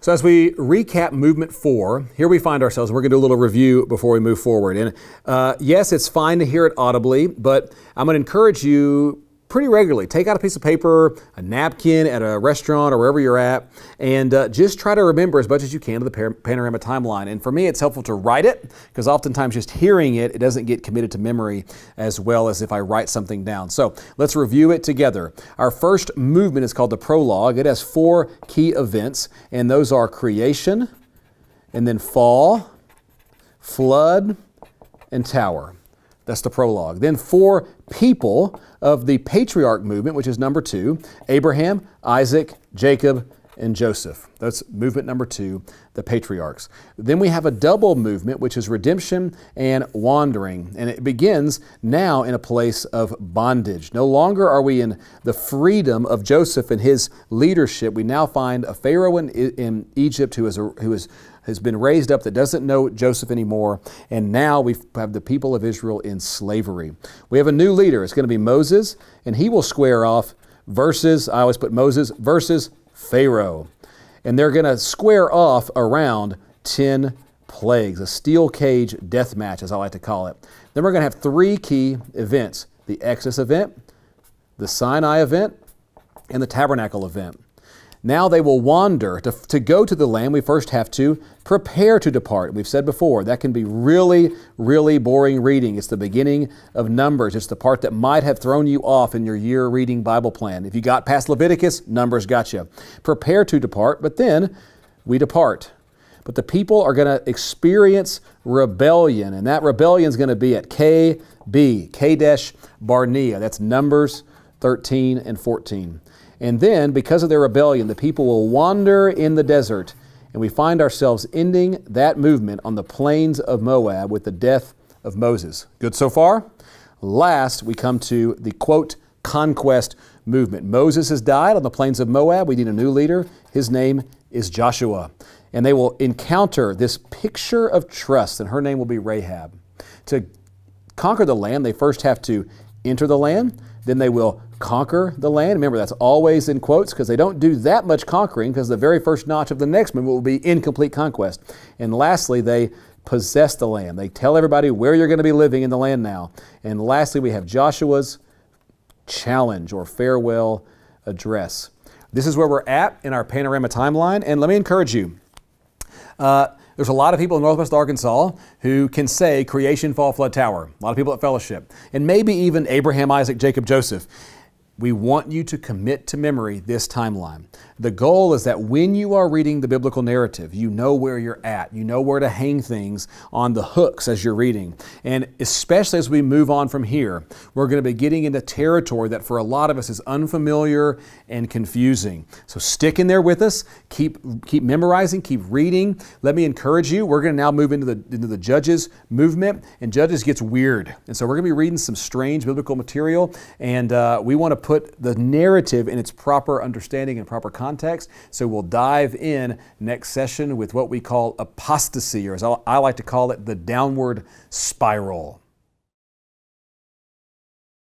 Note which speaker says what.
Speaker 1: So as we recap movement 4, here we find ourselves, and we're going to do a little review before we move forward. And yes, it's fine to hear it audibly, but I'm going to encourage you pretty regularly. Take out a piece of paper, a napkin at a restaurant or wherever you're at, and just try to remember as much as you can of the Panorama timeline. And for me, it's helpful to write it, because oftentimes just hearing it, it doesn't get committed to memory as well as if I write something down. So let's review it together. Our first movement is called the prologue. It has 4 key events, and those are creation, and then fall, flood, and tower. That's the prologue. Then 4 people of the patriarch movement, which is number 2, Abraham, Isaac, Jacob, and Joseph. That's movement number 2, the patriarchs. Then we have a double movement, which is redemption and wandering. And it begins now in a place of bondage. No longer are we in the freedom of Joseph and his leadership. We now find a Pharaoh in Egypt who has been raised up that doesn't know Joseph anymore. And now we have the people of Israel in slavery. We have a new leader. It's going to be Moses, and he will square off versus, I always put Moses, versus Pharaoh. And they're going to square off around 10 plagues, a steel cage death match, as I like to call it. Then we're going to have 3 key events: the Exodus event, the Sinai event, and the Tabernacle event. Now they will wander. To go to the land, we first have to prepare to depart. We've said before, that can be really, really boring reading. It's the beginning of Numbers. It's the part that might have thrown you off in your year reading Bible plan. If you got past Leviticus, Numbers got you. Prepare to depart, but then we depart. But the people are going to experience rebellion, and that rebellion is going to be at Kadesh Barnea. That's Numbers 13 and 14. And then, because of their rebellion, the people will wander in the desert, and we find ourselves ending that movement on the plains of Moab with the death of Moses. Good so far? Last, we come to the, quote, conquest movement. Moses has died on the plains of Moab. We need a new leader. His name is Joshua. And they will encounter this picture of trust, and her name will be Rahab. To conquer the land, they first have to enter the land. Then they will conquer the land. Remember, that's always in quotes, because they don't do that much conquering, because the very first notch of the next movement will be incomplete conquest. And lastly, they possess the land. They tell everybody where you're going to be living in the land now. And lastly, we have Joshua's challenge or farewell address. This is where we're at in our Panorama timeline. And let me encourage you. There's a lot of people in Northwest Arkansas who can say creation, fall, flood, tower. A lot of people at Fellowship. And maybe even Abraham, Isaac, Jacob, Joseph. We want you to commit to memory this timeline. The goal is that when you are reading the biblical narrative, you know where you're at. You know where to hang things on the hooks as you're reading. And especially as we move on from here, we're going to be getting into territory that for a lot of us is unfamiliar and confusing. So stick in there with us. Keep memorizing. Keep reading. Let me encourage you. We're going to now move into the Judges movement, and Judges gets weird. And so we're going to be reading some strange biblical material, and we want to put the narrative in its proper understanding and proper context. So we'll dive in next session with what we call apostasy, or as I like to call it, the downward spiral.